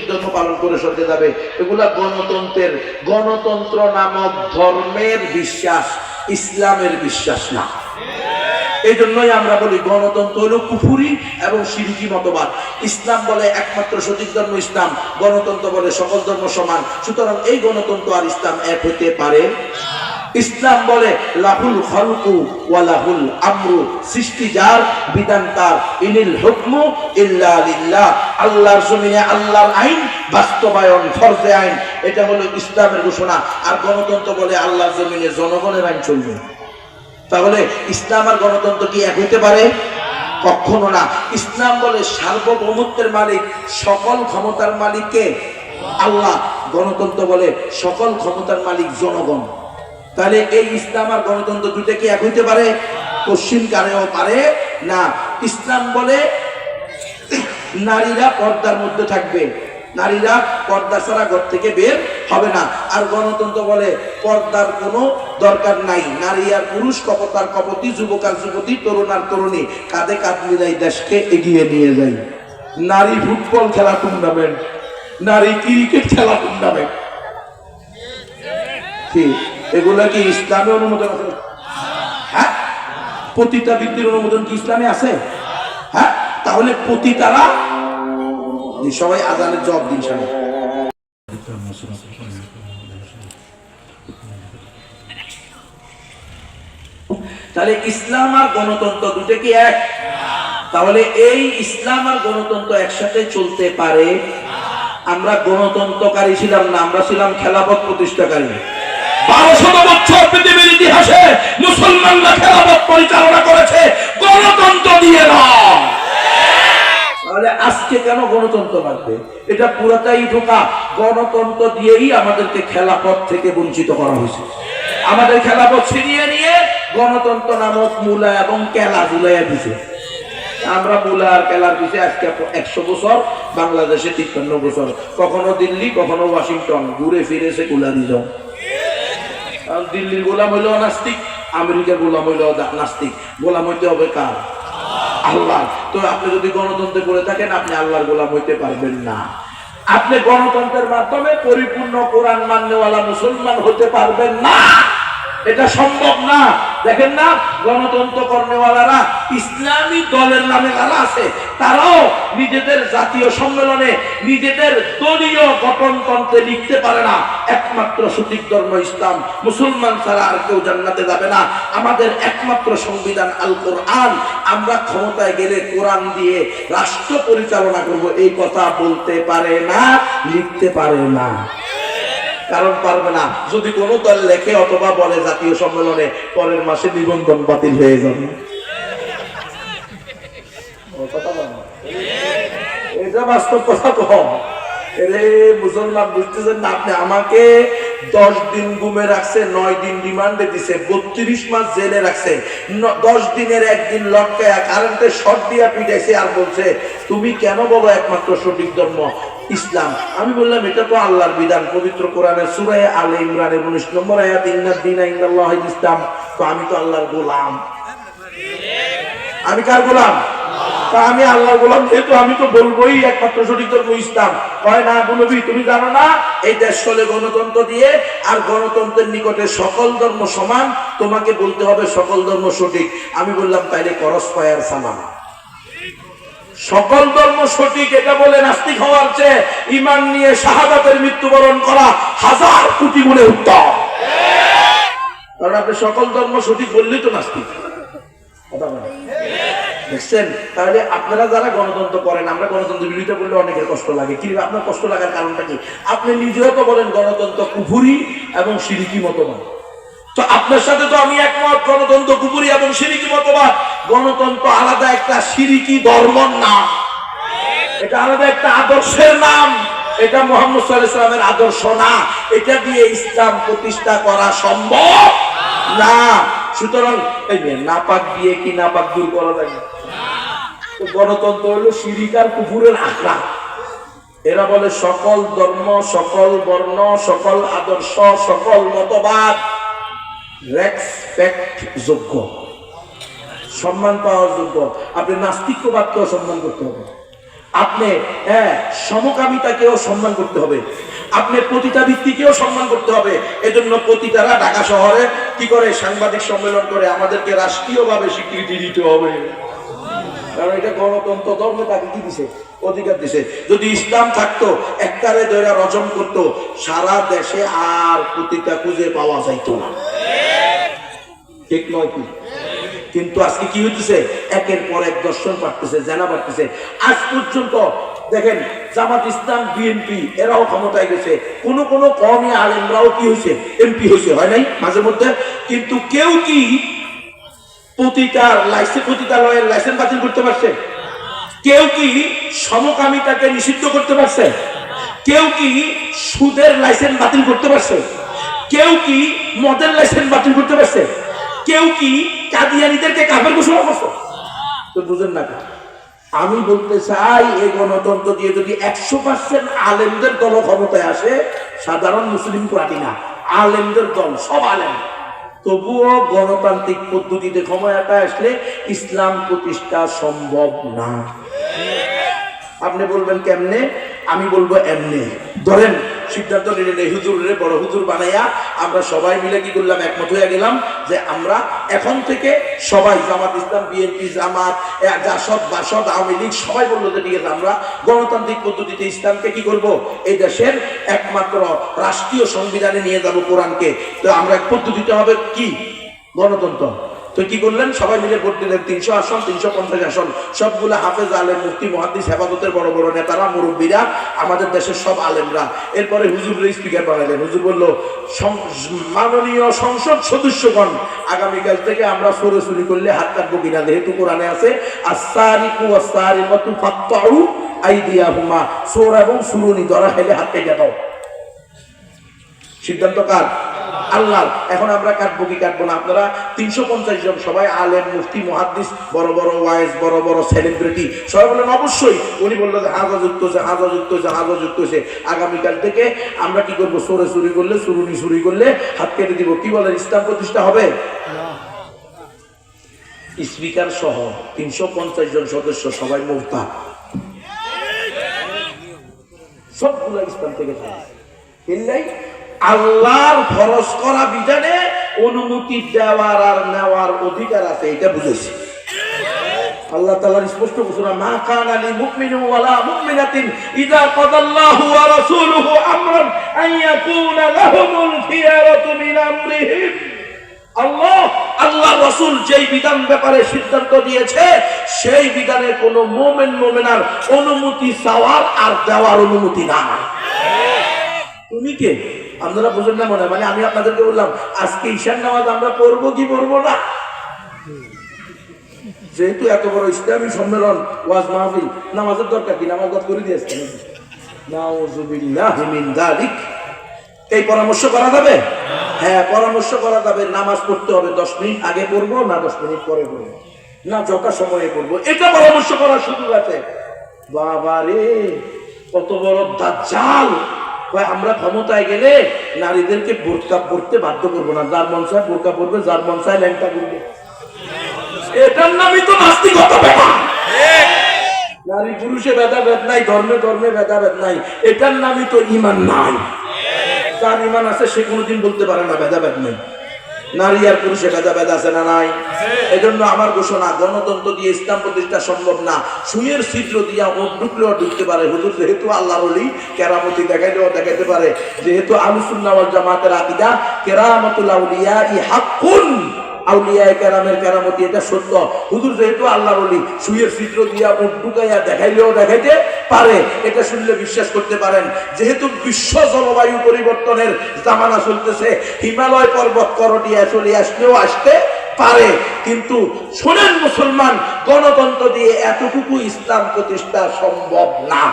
ধর্ম পালন করে সরতে যাবে। এগুলা গণতন্ত্র নামক ধর্মের বিশ্বাস, ইসলামের বিশ্বাস না। এই জন্যই আমরা বলি গণতন্ত্র হলো কুফরি এবং শিরকি মতবাদ। ইসলাম বলে একমাত্র সঠিক ধর্ম ইসলাম, গণতন্ত্র বলে সকল ধর্ম সমান। সুতরাং এই গণতন্ত্র আর ইসলাম এক হতে পারে। ইসলাম বলে লাহুল খালকু ওয়া লাহুল আমরু, সৃষ্টি যার, বিধান তার, ইনিল হুকমু ইল্লা লিল্লাহ। আল্লাহর জমিনে আল্লাহর আইন বাস্তবায়ন, ফরজে আইন, এটা হলো ইসলামের ঘোষণা। আর গণতন্ত্র বলে আল্লাহর জমিনে জনগণের আইন চলবে। তাহলে ইসলাম আর গণতন্ত্র কি এক হইতে পারে? কখনো না। ইসলাম বলে সার্বভৌমত্বের মালিক, সকল ক্ষমতার মালিক কে? আল্লাহ। গণতন্ত্র বলে সকল ক্ষমতার মালিক জনগণ। তাহলে এই ইসলাম আর গণতন্ত্র দুইটা কি এক হইতে পারে? পশ্চিম কারেও পারে না। ইসলাম বলে নারীরা পর্দার মধ্যে থাকবে, নারীরা পর্দা ছাড়া ঘর থেকে বের হবে না। আর গণতন্ত্র বলে পর্দার কোনো দরকার নাই, নারী আর পুরুষ, কপট আর কপতি, যুবক আর যুবতী, তরুণ আর তরুণী কাঁধে কাঁধ মিলাই দেশকে এগিয়ে নিয়ে যায়। নারী ফুটবল খেলা টুর্নামেন্ট, নারী ক্রিকেট খেলা টুর্নামেন্ট, কি এগুলা কি ইসলামে অনুমোদন আছে? হ্যাঁ। পতিতাবৃত্তির অনুমোদন কি ইসলামে আছে? হ্যাঁ। তাহলে পতিতারা সবাই আজানের জবাব দিন সামনে। তাহলে ইসলাম আর গণতন্ত্র দুটো কি এক? তাহলে এই ইসলাম আর গণতন্ত্র একসাথে চলতে পারে? আমরা গণতন্ত্রকারী ছিলাম না, আমরা ছিলাম খেলাফত প্রতিষ্ঠাকারী। 1200 বছর পৃথিবীর ইতিহাসে মুসলমানরা খেলাফত পরিচালনা করেছে গণতন্ত্র দিয়ে না। তাহলে আজকে কেন গণতন্ত্র লাগবে? এটা পুরোটাই ধোঁকা। গণতন্ত্র দিয়েই আমাদেরকে খেলাফত থেকে বঞ্চিত করা হয়েছে। আমাদের খেলাফত ছিনিয়ে নিয়ে গণতন্ত্র নামক মূলা এবং কেলা ঝুলাইয়া দিছে। আমরা মূলা আর কেলার পিছে আজকে 100 বছর, বাংলাদেশে 53 বছর, কখনো দিল্লি কখনো ওয়াশিংটন, ঘুরে ফিরেছে গুলারি যাও। দিল্লির গোলাম হইলেও নাস্তিক, আমেরিকার গোলাম হইলেও নাস্তিক। গোলাম হইতে হবে কার? আল্লাহ। তো আপনি যদি গণতন্ত্রে করে থাকেন, আপনি আল্লাহর গোলাম হইতে পারবেন না। আপনি গণতন্ত্রের মাধ্যমে পরিপূর্ণ কোরআন মাননেওয়ালা মুসলমান হতে পারবেন না, এটা সম্ভব না। দেখেন না, গণতন্ত্র কর্মীওয়ালারা ইসলামী দলের নামে যারা আছে, তারাও নিজেদের জাতীয় সম্মেলনে নিজেদের দলীয় গঠনতন্ত্রে লিখতে পারে না একমাত্র সঠিক ধর্ম ইসলাম, মুসলমান ছাড়া আর কেউ জান্নাতে যাবে না, আমাদের একমাত্র সংবিধান আল কোরআন, আমরা ক্ষমতায় গেলে কোরআন দিয়ে রাষ্ট্র পরিচালনা করব, এই কথা বলতে পারে না, লিখতে পারে না। কারণ পারবে না। যদি কোনো দল লেখে অথবা বলে জাতীয় সম্মেলনে, পরের মাসে নিবন্ধন বাতিল হয়ে যাবে। এটা বাস্তব কথা কম। এরে মুসলমান বুঝতেছেন না? আপনি আমাকে 10 দিন গুমে রাখছে, 9 দিন রিমান্ডে দিছে, 32 মাস জেলে রাখছে, 10 দিনের একদিন লটকায়া কারেন্টের শর্ট দিয়া পিটাইছে, আর বলছে তুমি কেন বলো একমাত্র সঠিক ধর্ম ইসলাম? আমি বললাম এটা তো আল্লাহর বিধান, পবিত্র কোরআনের সূরা আলে ইমরানের 19 নম্বর আয়াত, ইন্নাদ দীনা ইনদাল্লাহিল ইসলাম। তো আমি তো আল্লাহর গোলাম। আমি কার গোলাম? আমি আল্লাহর গোলাম, যেহেতু আমি তো বলবোই একমাত্র সঠিক ধর্ম ইসলাম। কয় না নবী, তুমি জানো না এই দেশ চলে গণতন্ত্র দিয়ে, আর গণতন্ত্রের নিকটে সকল ধর্ম সমান, তোমাকে বলতে হবে সকল ধর্ম সঠিক। আমি বললাম তাইলে করস ফায়ার সালাম, সকল ধর্ম সঠিক এটা বলে নাস্তিক হওয়ার চেয়ে ঈমান নিয়ে শাহাদাতের মৃত্যুবরণ করা 1000 কোটি গুণে উত্তম। কারণ আপনি সকল ধর্ম সঠিক বললেই তো নাস্তিক। কথা বলেন, দেখছেন? তাহলে আপনারা যারা গণতন্ত্র করেন, আমরা গণতন্ত্র বিরোধিতা করলে অনেকের কষ্ট লাগে। কি আপনার কষ্ট লাগার কারণটা কি? আপনি নিজেও তো বলেন গণতন্ত্র কুফরি এবং শিরকি মতবাদ। তো আপনার সাথে তো আমি একমত, গণতন্ত্র কুফরি এবং শিরকি মতবাদ। গণতন্ত্র আলাদা একটা শিরকি ধর্মের নাম, এটা আলাদা একটা আদর্শের নাম। এটা মুহাম্মদ সাল্লাল্লাহু আলাইহি ওয়াসাল্লামের আদর্শ না, এটা দিয়ে ইসলাম প্রতিষ্ঠা করা সম্ভব না। সুতরাং এই নাপাক দিয়ে কি নাপাক দূর করা যায় না? গণতন্ত্র হলো শিরক আর কুফরের আখড়া। এরা বলে সকল ধর্ম, সকল বর্ণ, সকল আদর্শ, সকল মতবাদ রেসপেক্ট যোগ্য, সম্মান পাওয়ার যোগ্য। আপনি নাস্তিকবাদকেও সম্মান করতে হবে। আপনি সমকামিতাকেও সম্মান করতে হবে, আপনি প্রতিটা ভিত্তিকেও সম্মান করতে হবে। এজন্য প্রতিটারা ঢাকা শহরে কি করে সাংবাদিক সম্মেলন করে আমাদেরকে রাষ্ট্রীয়ভাবে স্বীকৃতি দিতে হবে, কারণ এটা গণতন্ত্র, ধর্ম তাকে কি দিছে, অধিকার দিছে। যদি ইসলাম থাকতো একটারে দৈরা রজম করতো, সারা দেশে আর প্রতিটা খুঁজে পাওয়া যাইতো না, ঠিক নয় কি? কিন্তু আজকে কি হইতেছে, একের পর এক দর্শন পাঠতেছে, জানা পাঠতেছে। আজ পর্যন্ত দেখেন জামাত ইসলাম, বিএনপি এরাও ক্ষমতায় গেছে, কোন কোন কওমি আলেমরাও কি হয়েছে, এমপি হয়েছে, হয় নাই মাঝে মধ্যে। কিন্তু কেউ কি পতিতালয়ের লাইসেন্স বাতিল করতে পারছে? কেউ কি সমকামিতাকে নিষিদ্ধ করতে পারছে? কেউ কি সুদের লাইসেন্স বাতিল করতে পারছে? কেউ কি মদের লাইসেন্স বাতিল করতে পারছে? কেউ কি কাদিয়ানীদেরকে কাফের ঘোষণা করছে? তো বুঝেন না, আমি বলতে চাই এই গণতন্ত্র দিয়ে যদি 100% আলেমদের দল ক্ষমতায় আসে, সাধারণ মুসলিম পার্টি না, আলেমদের দল, সব আলেম, তবুও গণতান্ত্রিক পদ্ধতিতে ক্ষমতাটা আসলে ইসলাম প্রতিষ্ঠা সম্ভব না। আপনি বলবেন কেমনে? আমি বলবো এমনি। ধরেন সিদ্ধান্ত নিলেন এই হুজুরে বড় হুজুর বানাইয়া আমরা সবাই মিলে কি করলাম, একমত হয়ে গেলাম যে আমরা এখন থেকে সবাই জামাত ইসলাম, বিএনপি, জামাত, জাসদ, বাসদ, আওয়ামী লীগ সবাই বললো যে ঠিক আছে আমরা গণতান্ত্রিক পদ্ধতিতে ইসলামকে কি করব, এই দেশের একমাত্র রাষ্ট্রীয় সংবিধানে নিয়ে যাব কোরআনকে। তো আমরা এক পদ্ধতিতে হবে কি, গণতন্ত্র। তো কি করলেন, সবাই মিলে ভোট দিলেন, 300 আসন, 350 আসন, সবগুলো হাফেজ, আলেম, মুফতি, মুহাদ্দিস, হেফাজতের বড় বড় নেতারা, মুরব্বীরা, আমাদের দেশের সব আলেমরা। এরপরে হুজুরের স্পিকার বানাইলেন। হুজুর বলল, মাননীয় সংসদ সদস্যগণ, আগামীকাল থেকে আমরা চোরে চুরি করলে হাত কাটবো কিনা, যেহেতু কোরআনে আছে আস-সারিকু ওয়াস-সারিকাতু ফাকতাউ আইদিয়াহুমা, চোর এবং চুরুনি ধরা খেলে হাত কেটে দাও। সিদ্ধান্ত কার? আল্লাহ। এখন আমরা কাটবো কি কাটবো না? আপনারা 350 জন সবাই আলেম, মুফতি, মুহাদ্দিস, বড় বড় ওয়াইজ, বড় বড় সেলিব্রিটি সবাই বললেন অবশ্যই। উনি বললো যে হাজাযুক্ত হয়েছে, হাজাযুক্ত হয়েছে, হাজাযুক্ত হয়েছে, আগামীকাল থেকে আমরা কি করবো, চোরে চুরি করলে, চুরুনি চুরি করলে হাত কেটে দিব। কি বলেন, ইসলাম প্রতিষ্ঠা হবে? স্পিকার সহ 350 জন সদস্য সবাই মুফতা, সবগুলো ইসলাম থেকে যায়। আল্লাহর ফরজ করা বিধানে অনুমতি দেওয়ার আর নেওয়ার অধিকার আছে, এটা বুঝেছি। আল্লাহ তাআলার স্পষ্ট ঘোষণা, মা কানা লিল মুমিনিন ওয়ালা মুমিনাতিন ইযা কাদাল্লাহু ওয়া রাসূলুহু আমরান আন ইয়াকুনা লাহুমুল খিয়ারাতু মিন আমরিহিম। আল্লাহ রাসূল যেই বিধান ব্যাপারে সিদ্ধান্ত দিয়েছে, সেই বিধানে কোনো মুমিন মুমিনার অনুমতি চাওয়ার আর দেওয়ার অনুমতি নাই। তুমি কে? আপনারা বুঝেন না মনে, মানে আমি আপনাদেরকে বললাম আজকে ঈশার নামাজ আমরা পড়বো কি পড়বো না, যেহেতু এত বড় ইসলামী সম্মেলন, ওয়াজ মাহফিল, নামাজের দরকার কি? নামাজ বাদ করে দিয়েছে। নাউযুবিল্লাহি মিন যালিক। এই পরামর্শ করা যাবে? হ্যাঁ, পরামর্শ করা যাবে। নামাজ পড়তে হবে 10 মিনিট আগে পড়বো না 10 মিনিট পরে পড়বো, না যথা সময়ে পড়বো, এটা পরামর্শ করার সুযোগ আছে। বাবা রে, কত বড় দাজ্জাল! আমরা ক্ষমতায় গেলে নারীদেরকে বোরকা পড়তে বাধ্য করবো না, যার মন চায় বোরকা পড়বে, যার মন চায় ল্যাংটা করবে। এটার নামই তো নাস্তিকতা। নারী পুরুষে ভেদাভেদ নাই, ধর্মে ধর্মে ভেদাভেদ নাই, এটার নামই তো ঈমান নাই। যার ঈমান আছে সে কোনোদিন বলতে পারে না ভেদাভেদ নেই। নারী আর পুরুষে ভেদাভেদ আছে না নাই? এজন্য আমার ঘোষণা, গণতন্ত্র দিয়ে ইসলাম প্রতিষ্ঠা সম্ভব না, সুইয়ের ছিদ্র দিয়া ওট ঢুকলেও ঢুকতে পারে। হুজুর যেহেতু আল্লাহর ওলি, কেরামতি দেখাইলেও দেখাইতে পারে। যেহেতু আহলুস সুন্নাহ ওয়াল জামাতের আকীদা কেরামাতুল আউলিয়া হাক্কুন, আউলিয়ায়ে কেরামের কেরামতি এটা সত্য। হুজুর যেহেতু আল্লাহর ওলি, সুইয়ের ছিদ্র দিয়া ওট ঢুকাইয়া দেখাইলেও দেখাইতে পারে, এটা শুনলে বিশ্বাস করতে পারেন। যেহেতু বিশ্ব জলবায়ু পরিবর্তনের জামানা চলতেছে, হিমালয় পর্বত করটিয়া চলে আসলেও আসতে পারে। কিন্তু শোনেন মুসলমান, গণতন্ত্র দিয়ে এতটুকু ইসলাম প্রতিষ্ঠা সম্ভব না,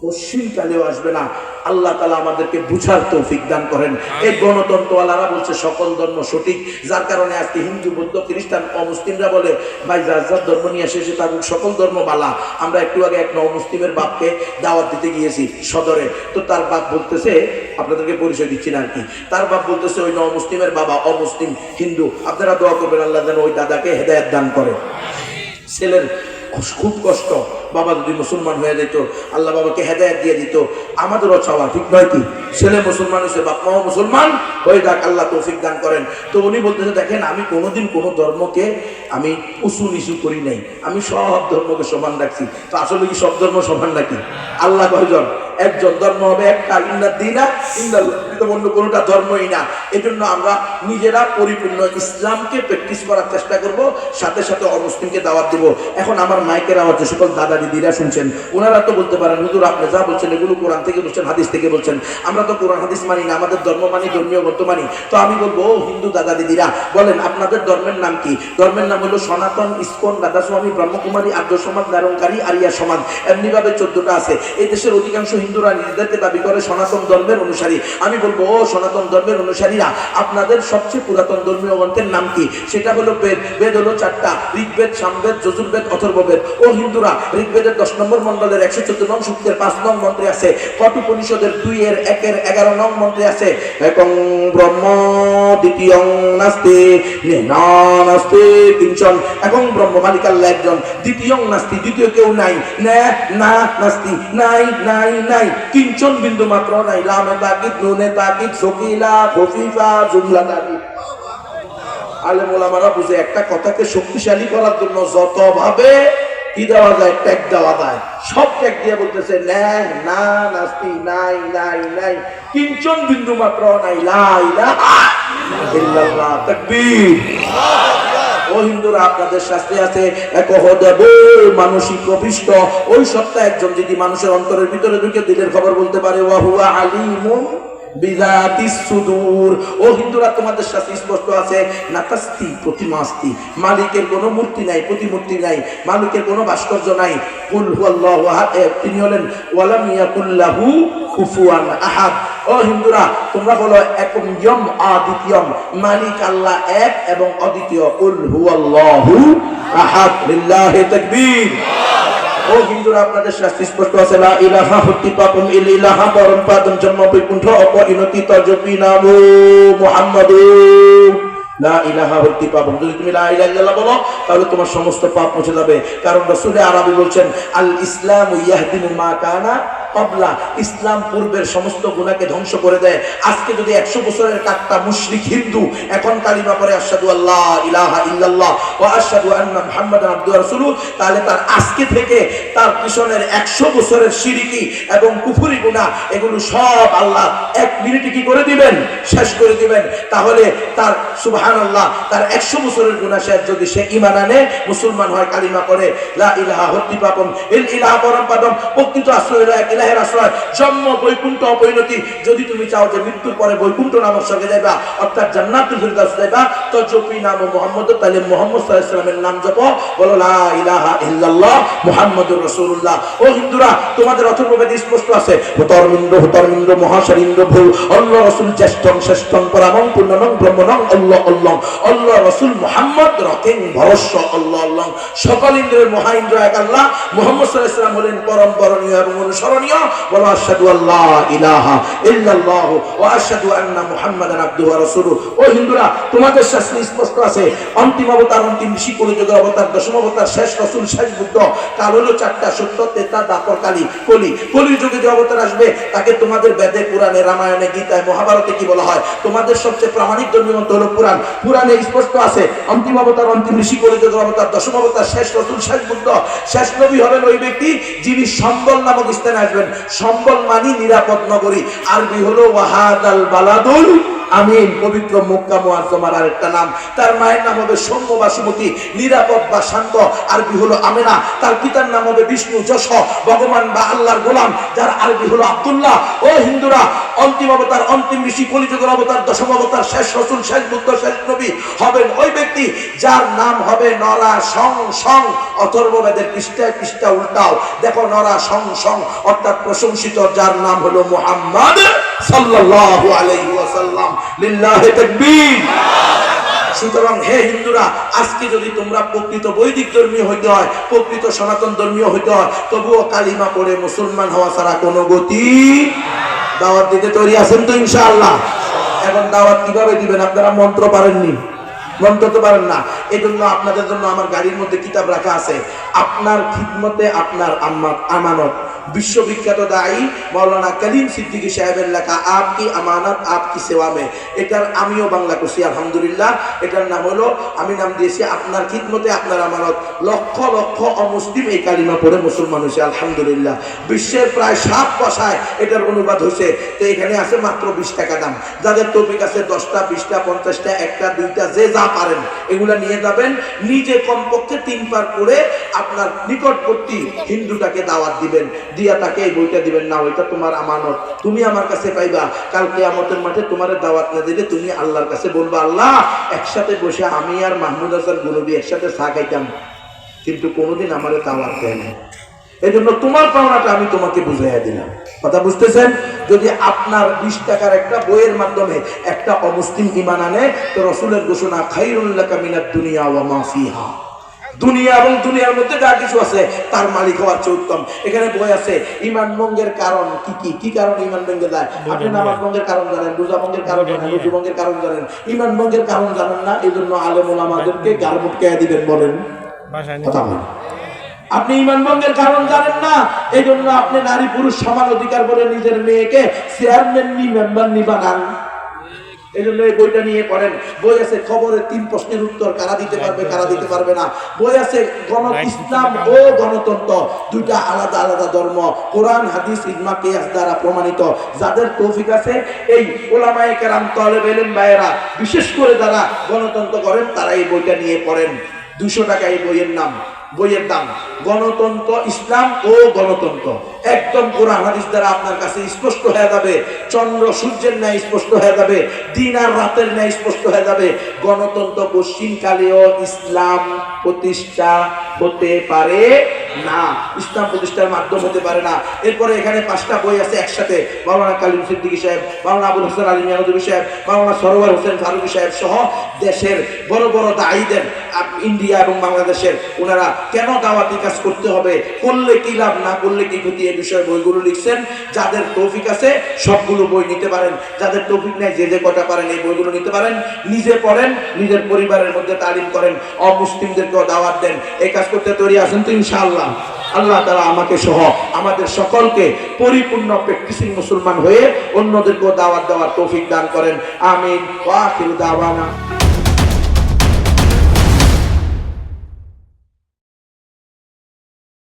পশ্চিমকালেও আসবে না। আল্লাহ তাআলা আমাদেরকে বুঝার তৌফিক দান করেন। এই গণতন্ত্রওয়ালারা বলছে সকল ধর্ম সঠিক, যার কারণে আজকে হিন্দু, বৌদ্ধ, খ্রিস্টান, অমুসলিমরা বলে ভাই যার যার ধর্ম নিয়ে এসেছে তার সকল ধর্ম বালা। আমরা একটু আগে এক নমুসলিমের বাপকে দাওয়াত দিতে গিয়েছি সদরে, তো তার বাপ বলতেছে, আপনাদেরকে পরিচয় দিচ্ছি না আর কি, তার বাপ বলতেছে ওই নমুসলিমের বাবা অমুসলিম হিন্দু, আপনারা দোয়া করবেন আল্লাহ যেন ওই দাদাকে হেদায়েত দান করে। ছেলের খুব কষ্ট। বাবা যদি মুসলমান হয়ে যেত, আল্লাহ বাবাকে হেদায়েত দিয়ে দিত, আমাদেরও চাওয়া, ঠিক নয় কি? ছেলে মুসলমান হয়েছে, বাপ মাও মুসলমান হয়ে যাক, আল্লাহ তৌফিক দান করেন। তো উনি বলতেছে, দেখেন আমি কোনোদিন কোনো ধর্মকে আমি উঁচু নিচু করি নাই, আমি সব ধর্মকে সমান রাখছি। তো আসলে কি সব ধর্ম সমান নাকি? আল্লাহ কয়জন? একজন। ধর্ম হবে একটা, ইন্নাদ্দীনা ইনদাল্লাহ, অন্য কোনোটা ধর্মই না। এজন্য আমরা নিজেরা পরিপূর্ণ ইসলামকে প্র্যাকটিস করার চেষ্টা করব, সাথে সাথে অমুসলিমকে দাওয়াত দিব। এখন আমার মাইকের আওয়াজ যে সকল দাদা দিদিরা শুনছেন, ওনারা তো বলতে পারেন, হুজুর আপনি যা বলছেন এগুলো কোরআন থেকে বলছেন, হাদিস থেকে বলছেন। আমরা তো কোরআন হাদিস মানি না, আমাদের ধর্ম মানি, ধর্মীয় গ্রন্থ মানি। তো আমি বলবো, ও হিন্দু দাদা দিদিরা, বলেন আপনাদের ধর্মের নাম কি? ধর্মের নাম হলো সনাতন, ইসকন, রাধাস্বামী, ব্রহ্মকুমারী, আর্য সমাজ, নিরঙ্কারী, আরিয়া সমাজ, এমনিভাবে 14টা আছে। এই দেশের অধিকাংশ হিন্দুরা নিজেদেরকে দাবি করে সনাতন ধর্মের অনুসারী। আমি বলবো, ও সনাতন ধর্মের অনুসারীরা, আপনাদের সবচেয়ে পুরাতন ধর্মীয় গ্রন্থের নাম কি? সেটা হলো বেদ। বেদ হলো 4টা, ঋগ্বেদ, সামবেদ, যজুর্বেদ, অথর্ববেদ। ও হিন্দুরা, ঋগ্বেদের 10 নম্বর মন্ডলের 114 নং সূক্তের 5 নং মন্ত্রে আছে, কঠোপনিষদের 2-1-এর 11 নং মন্ত্রে আছে, একং ব্রহ্ম দ্বিতীয়ং নাস্তি নাস্তি কিঞ্চন। একং ব্রহ্ম, মালিক আল্লাহ একজন, দ্বিতীয়ং নাস্তি, দ্বিতীয় কেউ নাই, না নাস্তি, নাই নাই নাই, কিঞ্চন বিন্দু মাত্র নাই, লামে তাকিদ, নুনে তাকিদ, সকিলা, খফিফা, জুমলা তাকিদ। আলেম ওলামারা বুঝে, একটা কথাকে শক্তিশালী করার জন্য যত ভাবে কি দেওয়া যায়, ট্যাগ দেওয়া যায়, সব ট্যাগ দিয়ে বলতেছে না নাস্তি, নাই নাই নাই, কিঞ্চন বিন্দু মাত্র নাই, লা ইলাহা ইল্লাল্লাহ, তাকবীর। ও হিন্দুরা, আপনাদের শাস্ত্রে আছে, একহ দেব মানসিক অভিষ্ট, ওই সত্তা একজন যদি মানুষের অন্তরের ভিতরে ঢুকে দিলের খবর বলতে পারে, ওয়া হুয়া আলিমুন বিযাতিস সুদূর। ও হিন্দুরা, তোমাদের শাস্ত্রে স্পষ্ট আছে, নাতাস্তি প্রতিমাস্তি, মালিকের কোনো মূর্তি নাই, প্রতিমূর্তি নাই, মালিকের কোনো ভাস্কর্য নাই। কুল হুয়াল্লাহু আহাদ, তিনি হলেন ওয়ালাম ইয়াকুল লাহু কুফুয়ান আহাদ। ও হিন্দুরা, তোমরা বলো একম ইয়ম আদিত্যম, মালিক আল্লাহ এক এবং অদ্বিতীয়। কুল হুয়াল্লাহু আহাদ, লিল্লাহি তাকবীর। ও হিন্দুরা, আপনাদের শাস্ত্রে স্পষ্ট আছে, লা ইলাহা হত্যি পাপম ইলাহা পরম পাদম জন্ম বৈকুণ্ঠ অপরিণতি তর্জপি নাম মুহাম্মাদু লা ইলাহা হত্যি পাপম। যদি তুমি লা ইলাহা ইল্লাল্লাহ বলো, তাহলে তোমার সমস্ত পাপ মুছে যাবে। কারণ রাসূল আরবি বলছেন, আল ইসলামু ইয়াহদিমু মা কানা ক্বাবলা, ইসলাম পূর্বের সমস্ত গুনাহকে ধ্বংস করে দেয়। আজকে যদি 100 বছরের কাট্টা মুশরিক হিন্দু এখন কালিমা পড়ে, আশহাদু আল্লা ইলাহা ইল্লাল্লাহ ওয়া আশহাদু আন্না মুহাম্মাদান আবদুহু ওয়া রাসূলুহু, তাহলে তার আজকে থেকে তার পিছনের 100 বছরের শিরকি এবং কুফরি গুনাহ, এগুলো সব আল্লাহ 1 মিনিটে কি করে দিবেন? শেষ করে দিবেন। তাহলে তার সুবহানাল্লাহ, তার 100 বছরের গুনাহ শেষ। যদি সে ঈমান আনে, মুসলমান হয়, কালিমা পড়ে, লা ইলাহা হত্যি পাপম ইল ইলাহা পরম পাদম, প্রকৃত আশ্রয় হলো এক ইলাহের আশ্রয়, জন্ম বৈকুণ্ঠ অপরিণতি। যদি তুমি চাও যে মৃত্যুর পরে বৈকুণ্ঠ নামক স্বর্গে যাইবা, অর্থাৎ জান্নাতুল ফিরদাউস যাইবা, তো জপি নাম মুহাম্মদ, তাহলে মুহাম্মদ সাল্লাল্লাহু আলাইহি ওয়াসাল্লামের নাম জপো, বলো লা ইলাহা ইল্লাল্লাহ মুহাম্মাদুর রাসূলুল্লাহ। ও হিন্দুরা, তোমাদের অথর্ববেদে স্পষ্ট আছে, হুতরমিন্দ্র মহাশরিন্দ্র ভূ আল্লাহ রাসূল জ্যেষ্ঠং শ্রেষ্ঠং পরমং পূর্ণং ব্রহ্মণং আল্লাহ আল্লাহ, আল্লাহ রাসূল মুহাম্মদ রকেন ভরস্য আল্লাহ আল্লাহ। সকল ইন্দ্রের মহা ইন্দ্র এক আল্লাহ, মুহাম্মদ সাল্লাল্লাহু আলাইহি ওয়াসাল্লাম হলেন পরম বরণীয় এবং অনুসরণীয়। বলো আশহাদু আল্লা ইলাহা ইল্লাল্লাহ ওয়া আশহাদু আন্না মুহাম্মাদান আবদুহু ওয়া রাসূলুহু। ও হিন্দুরা, তোমাদের শাস্ত্রে স্পষ্ট আছে, অন্তিম অবতার, অন্তিম ঋষি, কলিযুগের অবতার, দশম অবতার, শেষ রাসূল, শেষ বুদ্ধ। কাল হলো 4টা, সত্য, তেতা, দাপর, কালী, কলি। কলিযুগে যে অবতার আসবে, তাকে তোমাদের বেদে, পুরাণে, রামায়ণে, গীতায়, মহাভারতে কি বলা হয়? তোমাদের সবচেয়ে প্রামাণিক ধর্মীয় গ্রন্থ হলো পুরাণ। পুরাণে স্পষ্ট আছে, অন্তিম অবতার, অন্তিম ঋষি, কলিযুগের অবতার, দশম অবতার, শেষ রাসূল, শেষ বুদ্ধ। শেষ নবী হবেন ওই ব্যক্তি যিনি সম্বল নামক স্থানে আসবেন। সম্বল মানি নিরাপদ নগরী, আরবি হলো ওয়াহাদাল বালাদুল আমিন, পবিত্র মক্কা মুআজ্জমার আরেকটা নাম। তার মায়ের নাম হবে সৌম্য বা সুমতি, নিরাপদ বা শান্ত, আরবি হলো আমেনা। তার পিতার নাম হবে বিষ্ণু, যশ, ভগবান বা আল্লাহর গোলাম, যার আরবি হলো আব্দুল্লাহ। ও হিন্দুরা, অন্তিম অবতার, অন্তিম ঋষি, কলিযুগের অবতার, দশম অবতার, শেষ রাসূল, শেষ বুদ্ধ, শেষ নবী হবেন ওই ব্যক্তি যার নাম হবে নরা সং সং। অথর্ববেদের পৃষ্ঠায় পৃষ্ঠা উল্টাও, দেখো নরা সং সং, অর্থাৎ প্রশংসিত, যার নাম হলো মুহাম্মদ সাল্লাল্লাহু আলাইহি ওয়াসাল্লাম, লিল্লাহি তাকবীর। সুতরাং হে হিন্দুরা, আজকে যদি তোমরা প্রকৃত বৈদিক ধর্মীয় হইতে হয়, প্রকৃত সনাতন ধর্মীয় হইতে হয়, তবুও কালিমা পড়ে মুসলমান হওয়া ছাড়া কোনো গতি। দাওয়াত দিতে তৈরি আছেন তো ইনশাআল্লাহ? এখন দাওয়াত কিভাবে দিবেন? আপনারা মন্ত্র পারেননি, বন্ধ করতে পারেন না। এই জন্য আপনাদের জন্য আমার গাড়ির মধ্যে কিতাব রাখা আছে, আপনার খিদমতে আপনার আমানত। বিশ্ববিখ্যাত দায়ী মৌলানা করিম সিদ্দিকী সাহেবের লেখা আপকি আমানত আপকি সেবা মে, এটার আমিও বাংলা করছি আলহামদুলিল্লাহ। এটার নাম হলো, আমি নাম দিয়েছি আপনার খিদমতে আপনার আমানত। লক্ষ লক্ষ অমুসলিম এই কালিমা পড়ে মুসলমান হয়েছে আলহামদুলিল্লাহ। বিশ্বের প্রায় 7 ভাষায় এটার অনুবাদ হয়েছে। তো এখানে আছে মাত্র 20 টাকা দাম। যাদের তৌফিক আছে 10টা 20টা 50টা 1টা 2টা যে যা পারেন এগুলা নিয়ে যাবেন, নিজে কমপক্ষে 3 বার করে আপনার নিকটবর্তী হিন্দুটাকে দাওয়াত দিবেন, দিয়া তাকে এই বইটা দিবেন, না ওইটা তোমার আমানত, তুমি আমার কাছে পাইবা। কাল কিয়ামতের মাঠে তোমার দাওয়াত না দিলে তুমি আল্লাহর কাছে বলবা, আল্লাহ একসাথে বসে আমি আর মাহমুদ হাসান গুলবি একসাথে চা খাইতাম, কিন্তু কোনোদিন আমারে দাওয়াত দেয় না। এই জন্য তোমার পাওনাটা আমি তোমাকে বুঝাইয়া দিলাম। কথা বুঝতেছেন? যদি আপনার 20 টাকার একটা বইয়ের মাধ্যমে একটা অমুসলিম ঈমান আনে, তো রাসূলের ঘোষণা খায়রুল লাকা মিনাদ দুনিয়া ওয়া মা ফিহা, দুনিয়া এবং দুনিয়ার মধ্যে যা কিছু আছে তার মালিক হওয়ার চেয়ে উত্তম। এখানে বই আছে ঈমান ভঙ্গের কারণ কি কি, কি কারণ ঈমান ভঙ্গে যায়। আপনি নামাজ ভঙ্গের কারণ জানেন, রোজা ভঙ্গের কারণ জানেন, রুজু ভঙ্গের কারণ জানেন, ঈমান ভঙ্গের কারণ জানেন না। এই জন্য আলেম ওলামাদেরকে গারমুট কে দিবেন বলেন, কথা বলেন। আপনি ঈমান ভঙ্গের কারণ জানেন না, এই জন্য আপনি নারী পুরুষ সমান অধিকার বলে নিজের মেয়েকে চেয়ারম্যান নি মেম্বার নি বানান। এই জন্য এই বইটা নিয়ে পড়েন। বই আছে খবরের 3 প্রশ্নের উত্তর, কারা দিতে পারবে কারা দিতে পারবে না। বই আছে ইসলাম ও গণতন্ত্র, দুইটা আলাদা আলাদা ধর্ম, কোরআন হাদিস ইজমা কিয়াস দ্বারা প্রমাণিত। যাদের তৌফিক আছে এই উলামায়ে কেরাম তালেব ইলম ভাইয়েরা, বিশেষ করে যারা গণতন্ত্র করেন, তারা এই বইটা নিয়ে পড়েন। 200 টাকা এই বইয়ের নাম, বইয়ের দাম। গণতন্ত্র, ইসলাম ও গণতন্ত্র, একদম কোরআন হাদিস দ্বারা আপনার কাছে স্পষ্ট হয়ে যাবে। চন্দ্র সূর্যের ন্যায় স্পষ্ট হয়ে যাবে, দিন আর রাতের ন্যায় স্পষ্ট হয়ে যাবে। গণতন্ত্র পশ্চিমকালেও ইসলাম প্রতিষ্ঠা হতে পারে না, ইসলাম প্রতিষ্ঠার মাধ্যম হতে পারে না। এরপরে এখানে 5টা বই আছে একসাথে, মাওলানা করিম সিদ্দিকী সাহেব, মাওলানা আবুল হাসান আলী মিয়ানবী সাহেব, মাওলানা সরওয়ার হোসেন ফারুকী সাহেব সহ দেশের বড় বড় দায়ীদের, ইন্ডিয়া এবং বাংলাদেশের, ওনারা কেন দাওয়াতি কাজ করতে হবে, করলে কি লাভ না করলে কি ক্ষতি, এই বিষয়ে বইগুলো লিখছেন। যাদের তৌফিক আছে সবগুলো বই নিতে পারেন, যাদের তৌফিক নেই যে যে কটা পারেন এই বইগুলো নিতে পারেন। নিজে পড়েন, নিজের পরিবারের মধ্যে তালিম করেন, অমুসলিমদেরকেও দাওয়াত দেন। এই কাজ করতে তৈরি আছেন তো ইনশাআল্লাহ? আল্লাহ তাআলা আমাকে সহ আমাদের সকলকে পরিপূর্ণ প্র্যাকটিসিং মুসলমান হয়ে অন্যদেরকেও দাওয়াত দেওয়ার তৌফিক দান করেন। আমিন। ওয়া আখিরু দাওয়ানা।